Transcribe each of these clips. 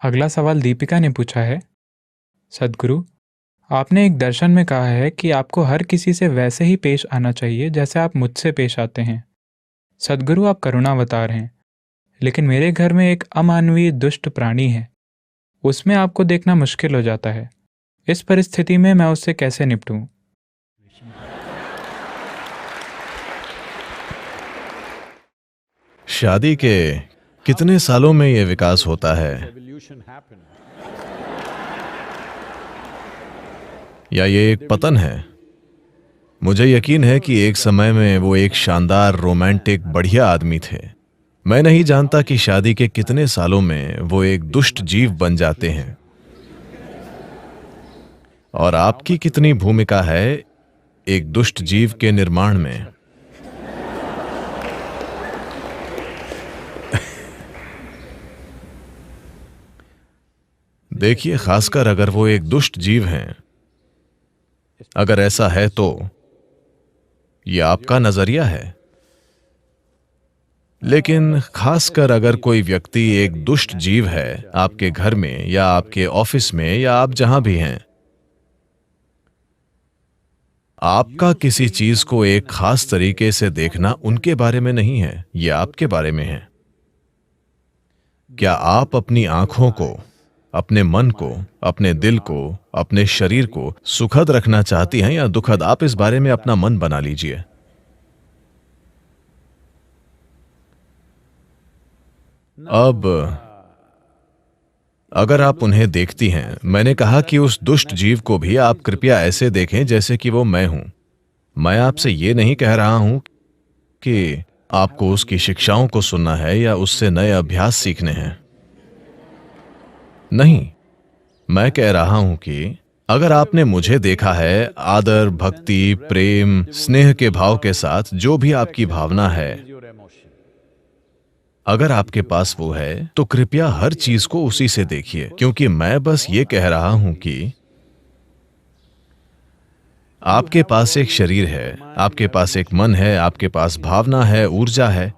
अगला सवाल दीपिका ने पूछा है, सद्गुरु, आपने एक दर्शन में कहा है कि आपको हर किसी से वैसे ही पेश आना चाहिए जैसे आप मुझसे पेश आते हैं। सद्गुरु, आप करुणावतार हैं, लेकिन मेरे घर में एक अमानवीय दुष्ट प्राणी है। उसमें आपको देखना मुश्किल हो जाता है। इस परिस्थिति में मैं उससे कैसे निपटूं? शादी के कितने सालों में यह विकास होता है, या ये एक पतन है? मुझे यकीन है कि एक समय में वो एक शानदार रोमांटिक बढ़िया आदमी थे। मैं नहीं जानता कि शादी के कितने सालों में वो एक दुष्ट जीव बन जाते हैं। और आपकी कितनी भूमिका है एक दुष्ट जीव के निर्माण में? देखिए, खासकर अगर वो एक दुष्ट जीव हैं, अगर ऐसा है तो ये आपका नजरिया है। लेकिन खासकर अगर कोई व्यक्ति एक दुष्ट जीव है आपके घर में या आपके ऑफिस में या आप जहां भी हैं, आपका किसी चीज को एक खास तरीके से देखना उनके बारे में नहीं है, ये आपके बारे में है। क्या आप अपनी आंखों को, अपने मन को, अपने दिल को, अपने शरीर को सुखद रखना चाहती हैं या दुखद? आप इस बारे में अपना मन बना लीजिए। अब अगर आप उन्हें देखती हैं, मैंने कहा कि उस दुष्ट जीव को भी आप कृपया ऐसे देखें जैसे कि वो मैं हूं। मैं आपसे ये नहीं कह रहा हूं कि आपको उसकी शिक्षाओं को सुनना है या उससे नए अभ्यास सीखने हैं। नहीं, मैं कह रहा हूं कि अगर आपने मुझे देखा है आदर, भक्ति, प्रेम, स्नेह के भाव के साथ, जो भी आपकी भावना है, अगर आपके पास वो है तो कृपया हर चीज को उसी से देखिए। क्योंकि मैं बस ये कह रहा हूं कि आपके पास एक शरीर है, आपके पास एक मन है, आपके पास भावना है, ऊर्जा है।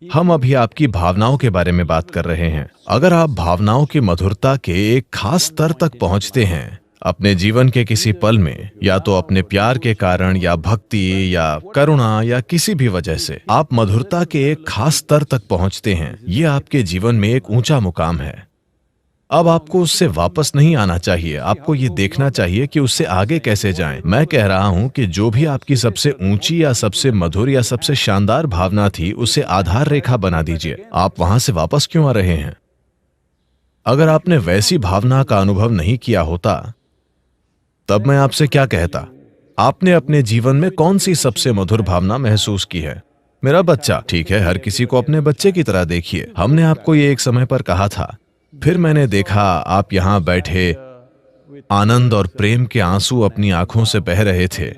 हम अभी आपकी भावनाओं के बारे में बात कर रहे हैं। अगर आप भावनाओं की मधुरता के एक खास स्तर तक पहुंचते हैं अपने जीवन के किसी पल में, या तो अपने प्यार के कारण या भक्ति या करुणा या किसी भी वजह से आप मधुरता के एक खास स्तर तक पहुंचते हैं, ये आपके जीवन में एक ऊंचा मुकाम है। अब आपको उससे वापस नहीं आना चाहिए। आपको ये देखना चाहिए कि उससे आगे कैसे जाएं। मैं कह रहा हूं कि जो भी आपकी सबसे ऊंची या सबसे मधुर या सबसे शानदार भावना थी, उसे आधार रेखा बना दीजिए। आप वहां से वापस क्यों आ रहे हैं? अगर आपने वैसी भावना का अनुभव नहीं किया होता, तब मैं आपसे क्या कहता? आपने अपने जीवन में कौन सी सबसे मधुर भावना महसूस की है? मेरा बच्चा। ठीक है, हर किसी को अपने बच्चे की तरह देखिए। हमने आपको ये एक समय पर कहा था। फिर मैंने देखा आप यहां बैठे आनंद और प्रेम के आंसू अपनी आंखों से बह रहे थे।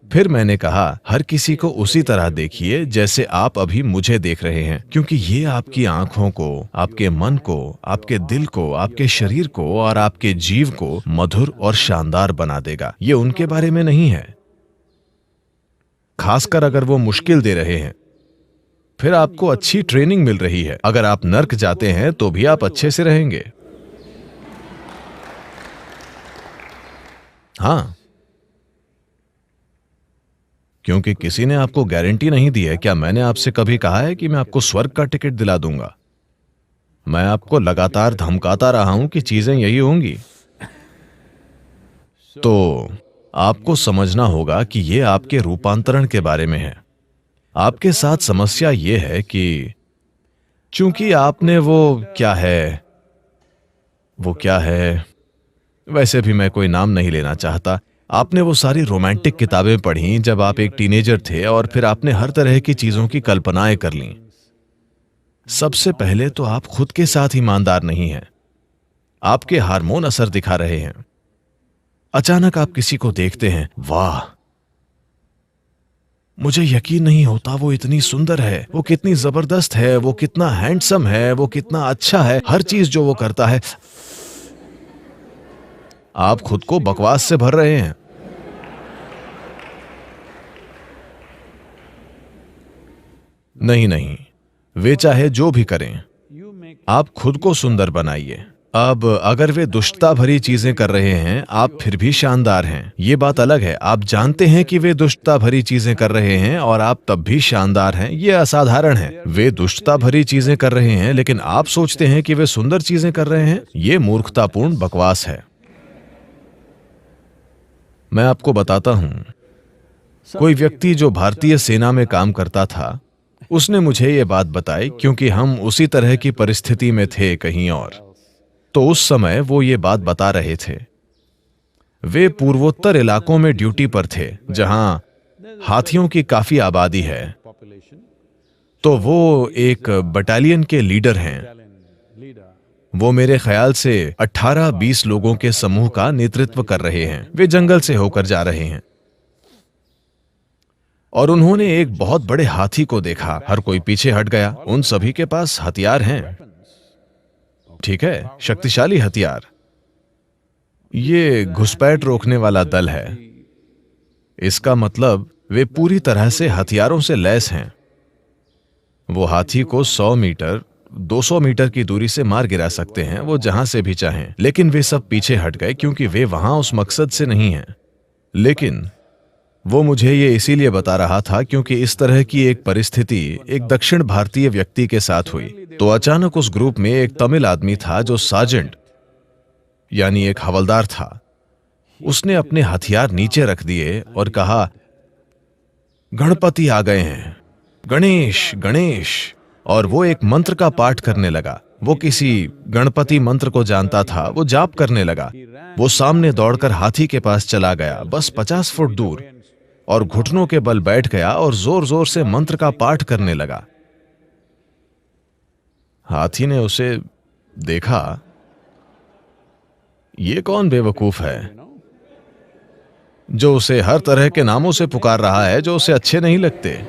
फिर मैंने कहा हर किसी को उसी तरह देखिए जैसे आप अभी मुझे देख रहे हैं, क्योंकि ये आपकी आंखों को, आपके मन को, आपके दिल को, आपके शरीर को और आपके जीव को मधुर और शानदार बना देगा। ये उनके बारे में नहीं है, खासकर अगर वो मुश्किल दे रहे हैं। फिर आपको अच्छी ट्रेनिंग मिल रही है। अगर आप नर्क जाते हैं तो भी आप अच्छे से रहेंगे। हां, क्योंकि किसी ने आपको गारंटी नहीं दी है। क्या मैंने आपसे कभी कहा है कि मैं आपको स्वर्ग का टिकट दिला दूंगा? मैं आपको लगातार धमकाता रहा हूं कि चीजें यही होंगी। तो आपको समझना होगा कि यह आपके रूपांतरण के बारे में है। आपके साथ समस्या यह है कि चूंकि आपने वो क्या है, वैसे भी मैं कोई नाम नहीं लेना चाहता। आपने वो सारी रोमांटिक किताबें पढ़ी जब आप एक टीनेजर थे और फिर आपने हर तरह की चीजों की कल्पनाएं कर लीं। सबसे पहले तो आप खुद के साथ ईमानदार नहीं हैं। आपके हार्मोन असर दिखा रहे हैं। अचानक आप किसी को देखते हैं, वाह, मुझे यकीन नहीं होता वो इतनी सुंदर है, वो कितनी जबरदस्त है, वो कितना हैंडसम है, वो कितना अच्छा है, हर चीज जो वो करता है। आप खुद को बकवास से भर रहे हैं। नहीं नहीं, वे चाहे जो भी करें, आप खुद को सुंदर बनाइए। अब अगर वे दुष्टता भरी चीजें कर रहे हैं, आप फिर भी शानदार हैं। ये बात अलग है, आप जानते हैं कि वे दुष्टता भरी चीजें कर रहे हैं और आप तब भी शानदार हैं। ये असाधारण है। वे दुष्टता भरी चीजें कर रहे हैं लेकिन आप सोचते हैं कि वे सुंदर चीजें कर रहे हैं। ये मूर्खतापूर्ण बकवास है। मैं आपको बताता हूं, कोई व्यक्ति जो भारतीय सेना में काम करता था, उसने मुझे ये बात बताई क्योंकि हम उसी तरह की परिस्थिति में थे कहीं और। तो उस समय वो ये बात बता रहे थे। वे पूर्वोत्तर इलाकों में ड्यूटी पर थे जहां हाथियों की काफी आबादी है। तो वो एक बटालियन के लीडर हैं। वो मेरे ख्याल से 18-20 लोगों के समूह का नेतृत्व कर रहे हैं। वे जंगल से होकर जा रहे हैं और उन्होंने एक बहुत बड़े हाथी को देखा। हर कोई पीछे हट गया। उन सभी के पास हथियार हैं, ठीक है, शक्तिशाली हथियार। ये घुसपैठ रोकने वाला दल है। इसका मतलब वे पूरी तरह से हथियारों से लैस हैं। वो हाथी को 100 मीटर 200 मीटर की दूरी से मार गिरा सकते हैं, वो जहां से भी चाहें। लेकिन वे सब पीछे हट गए क्योंकि वे वहां उस मकसद से नहीं हैं। लेकिन वो मुझे ये इसीलिए बता रहा था क्योंकि इस तरह की एक परिस्थिति एक दक्षिण भारतीय व्यक्ति के साथ हुई। तो अचानक उस ग्रुप में एक तमिल आदमी था जो सार्जेंट यानी एक हवलदार था। उसने अपने हथियार नीचे रख दिए और कहा, गणपति आ गए हैं, गणेश गणेश। और वो एक मंत्र का पाठ करने लगा। वो किसी गणपति मंत्र को जानता था। वो जाप करने लगा। वो सामने दौड़कर हाथी के पास चला गया, बस 50 फुट दूर, और घुटनों के बल बैठ गया और जोर जोर से मंत्र का पाठ करने लगा। हाथी ने उसे देखा। ये कौन बेवकूफ है जो उसे हर तरह के नामों से पुकार रहा है जो उसे अच्छे नहीं लगते।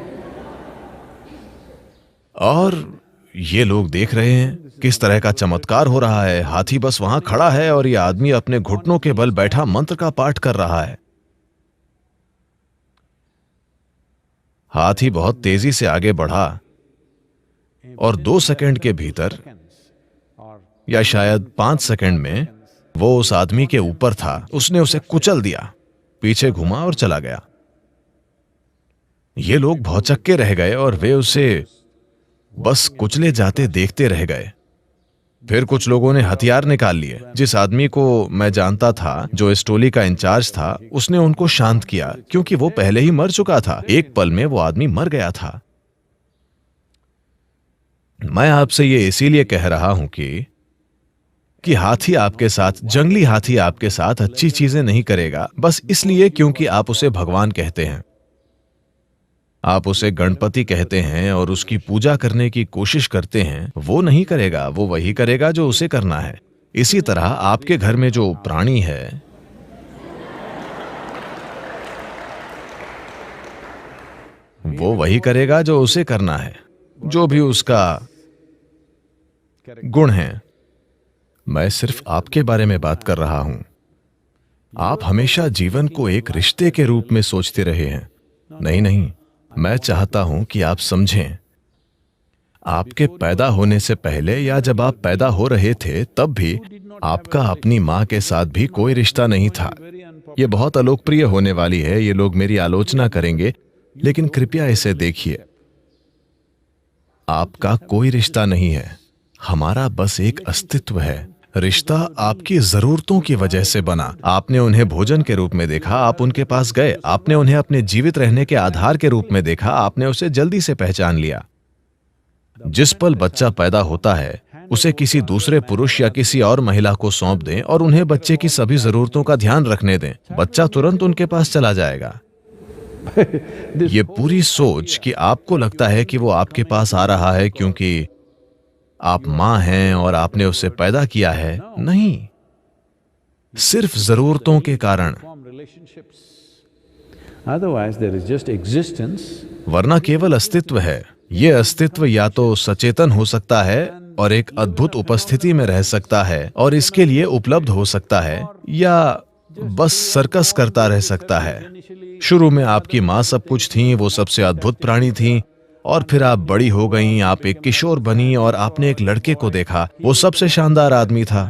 और ये लोग देख रहे हैं किस तरह का चमत्कार हो रहा है। हाथी बस वहां खड़ा है और यह आदमी अपने घुटनों के बल बैठा मंत्र का पाठ कर रहा है। हाथी बहुत तेजी से आगे बढ़ा और 2 सेकंड के भीतर या शायद 5 सेकंड में वो उस आदमी के ऊपर था। उसने उसे कुचल दिया, पीछे घुमा और चला गया। ये लोग भौचक्के रह गए और वे उसे बस कुचले जाते देखते रह गए। फिर कुछ लोगों ने हथियार निकाल लिए। जिस आदमी को मैं जानता था, जो इस टोली का इंचार्ज था, उसने उनको शांत किया क्योंकि वो पहले ही मर चुका था। एक पल में वो आदमी मर गया था। मैं आपसे ये इसीलिए कह रहा हूं कि हाथी आपके साथ, जंगली हाथी आपके साथ अच्छी चीजें नहीं करेगा बस इसलिए क्योंकि आप उसे भगवान कहते हैं, आप उसे गणपति कहते हैं और उसकी पूजा करने की कोशिश करते हैं। वो नहीं करेगा, वो वही करेगा जो उसे करना है। इसी तरह आपके घर में जो प्राणी है, वो वही करेगा जो उसे करना है, जो भी उसका गुण है। मैं सिर्फ आपके बारे में बात कर रहा हूं। आप हमेशा जीवन को एक रिश्ते के रूप में सोचते रहे हैं। नहीं नहीं, मैं चाहता हूं कि आप समझें, आपके पैदा होने से पहले या जब आप पैदा हो रहे थे तब भी आपका अपनी मां के साथ भी कोई रिश्ता नहीं था। यह बहुत अलोकप्रिय होने वाली है, ये लोग मेरी आलोचना करेंगे, लेकिन कृपया इसे देखिए। आपका कोई रिश्ता नहीं है, हमारा बस एक अस्तित्व है। रिश्ता आपकी जरूरतों की वजह से बना। आपने उन्हें भोजन के रूप में देखा, आप उनके पास गए। आपने उन्हें अपने जीवित रहने के आधार के रूप में देखा, आपने उसे जल्दी से पहचान लिया। जिस पल बच्चा पैदा होता है, उसे किसी दूसरे पुरुष या किसी और महिला को सौंप दें और उन्हें बच्चे की सभी जरूरतों का ध्यान रखने दें, बच्चा तुरंत उनके पास चला जाएगा। ये पूरी सोच कि आपको लगता है कि वो आपके पास आ रहा है क्योंकि आप मां हैं और आपने उसे पैदा किया है, नहीं, सिर्फ जरूरतों के कारण। वरना केवल अस्तित्व है। यह अस्तित्व या तो सचेतन हो सकता है और एक अद्भुत उपस्थिति में रह सकता है और इसके लिए उपलब्ध हो सकता है, या बस सर्कस करता रह सकता है। शुरू में आपकी मां सब कुछ थी, वो सबसे अद्भुत प्राणी थी, और फिर आप बड़ी हो गईं, आप एक किशोर बनी और आपने एक लड़के को देखा, वो सबसे शानदार आदमी था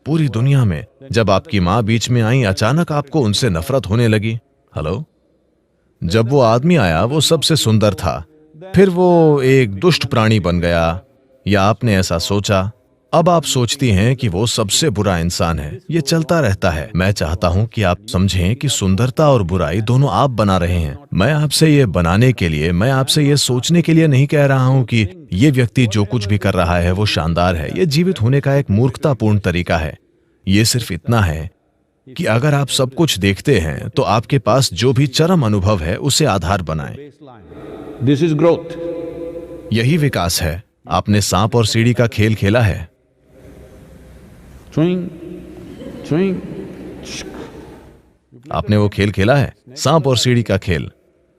पूरी दुनिया में। जब आपकी माँ बीच में आई, अचानक आपको उनसे नफरत होने लगी। हेलो, जब वो आदमी आया वो सबसे सुंदर था, फिर वो एक दुष्ट प्राणी बन गया, या आपने ऐसा सोचा। अब आप सोचती हैं कि वो सबसे बुरा इंसान है। ये चलता रहता है। मैं चाहता हूं कि आप समझें कि सुंदरता और बुराई दोनों आप बना रहे हैं। मैं आपसे ये बनाने के लिए, मैं आपसे ये सोचने के लिए नहीं कह रहा हूं कि ये व्यक्ति जो कुछ भी कर रहा है वो शानदार है। ये जीवित होने का एक मूर्खतापूर्ण तरीका है। ये सिर्फ इतना है कि अगर आप सब कुछ देखते हैं तो आपके पास जो भी चरम अनुभव है उसे आधार बनाएं। This is growth. यही विकास है। आपने सांप और सीढ़ी का खेल खेला है? Swing, swing. आपने वो खेल खेला है, सांप और सीढ़ी का खेल?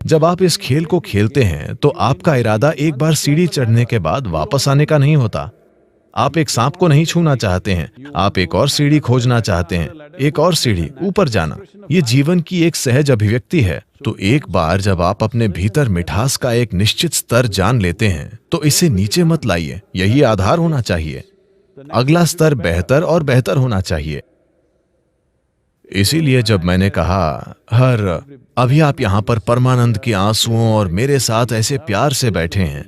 जब आप इस खेल को खेलते हैं तो आपका इरादा एक बार सीढ़ी चढ़ने के बाद वापस आने का नहीं होता। आप एक सांप को नहीं छूना चाहते हैं, आप एक और सीढ़ी खोजना चाहते हैं, एक और सीढ़ी ऊपर जाना। ये जीवन की एक सहज अभिव्यक्ति है। तो एक बार जब आप अपने भीतर मिठास का एक निश्चित स्तर जान लेते हैं तो इसे नीचे मत लाइए। यही आधार होना चाहिए। अगला स्तर बेहतर और बेहतर होना चाहिए। इसीलिए जब मैंने कहा अभी आप यहां पर परमानंद के आंसुओं और मेरे साथ ऐसे प्यार से बैठे हैं,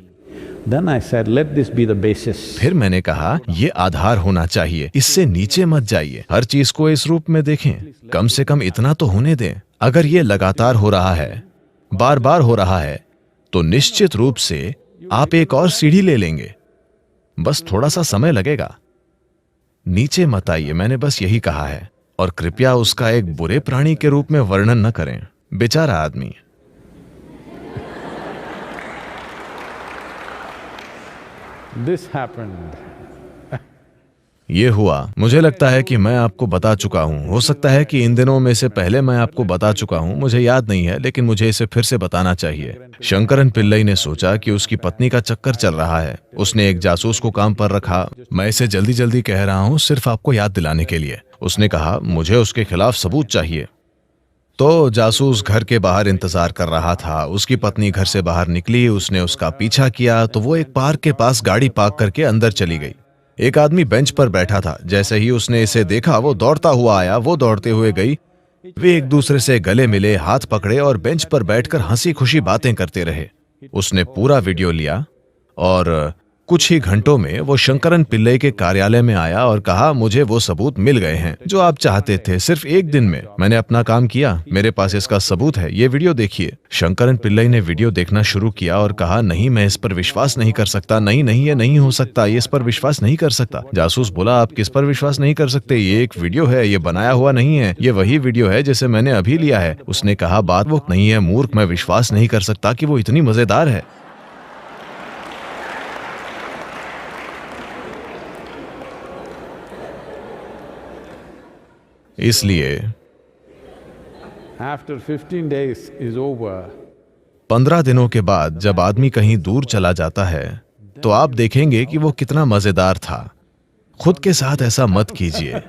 Then I said, let this be the basis. फिर मैंने कहा ये आधार होना चाहिए, इससे नीचे मत जाइए। हर चीज को इस रूप में देखें, कम से कम इतना तो होने दें। अगर ये लगातार हो रहा है, बार बार हो रहा है, तो निश्चित रूप से आप एक और सीढ़ी ले लेंगे। बस थोड़ा सा समय लगेगा। नीचे मत आइए, मैंने बस यही कहा है। और कृपया उसका एक बुरे प्राणी के रूप में वर्णन न करें, बेचारा आदमी। This happened. ये हुआ। मुझे लगता है कि मैं आपको बता चुका हूं। हो सकता है कि इन दिनों में से पहले मैं आपको बता चुका हूं, मुझे याद नहीं है, लेकिन मुझे इसे फिर से बताना चाहिए। शंकरन पिल्लई ने सोचा कि उसकी पत्नी का चक्कर चल रहा है। उसने एक जासूस को काम पर रखा। मैं इसे जल्दी जल्दी कह रहा हूं सिर्फ आपको याद दिलाने के लिए। उसने कहा मुझे उसके खिलाफ सबूत चाहिए। तो जासूस घर के बाहर इंतजार कर रहा था। उसकी पत्नी घर से बाहर निकली, उसने उसका पीछा किया तो वो एक पार्क के पास गाड़ी पार्क करके अंदर चली गई। एक आदमी बेंच पर बैठा था। जैसे ही उसने इसे देखा वो दौड़ता हुआ आया। वो दौड़ते हुए गई। वे एक दूसरे से गले मिले, हाथ पकड़े और बेंच पर बैठकर हंसी खुशी बातें करते रहे। उसने पूरा वीडियो लिया और कुछ ही घंटों में वो शंकरन पिल्लई के कार्यालय में आया और कहा मुझे वो सबूत मिल गए हैं जो आप चाहते थे। सिर्फ एक दिन में मैंने अपना काम किया। मेरे पास इसका सबूत है, ये वीडियो देखिए। शंकरन पिल्लई ने वीडियो देखना शुरू किया और कहा नहीं, मैं इस पर विश्वास नहीं कर सकता। नहीं नहीं, ये नहीं हो सकता, ये इस पर विश्वास नहीं कर सकता। जासूस बोला आप किस पर विश्वास नहीं कर सकते? ये एक वीडियो है, ये बनाया हुआ नहीं है। ये वही वीडियो है जिसे मैंने अभी लिया है। उसने कहा बात वो नहीं है मूर्ख, मैं विश्वास नहीं कर सकता कि वो इतनी मजेदार है। इसलिए After 15 days is over, 15 दिनों के बाद जब आदमी कहीं दूर चला जाता है तो आप देखेंगे कि वो कितना मजेदार था। खुद के साथ ऐसा मत कीजिए।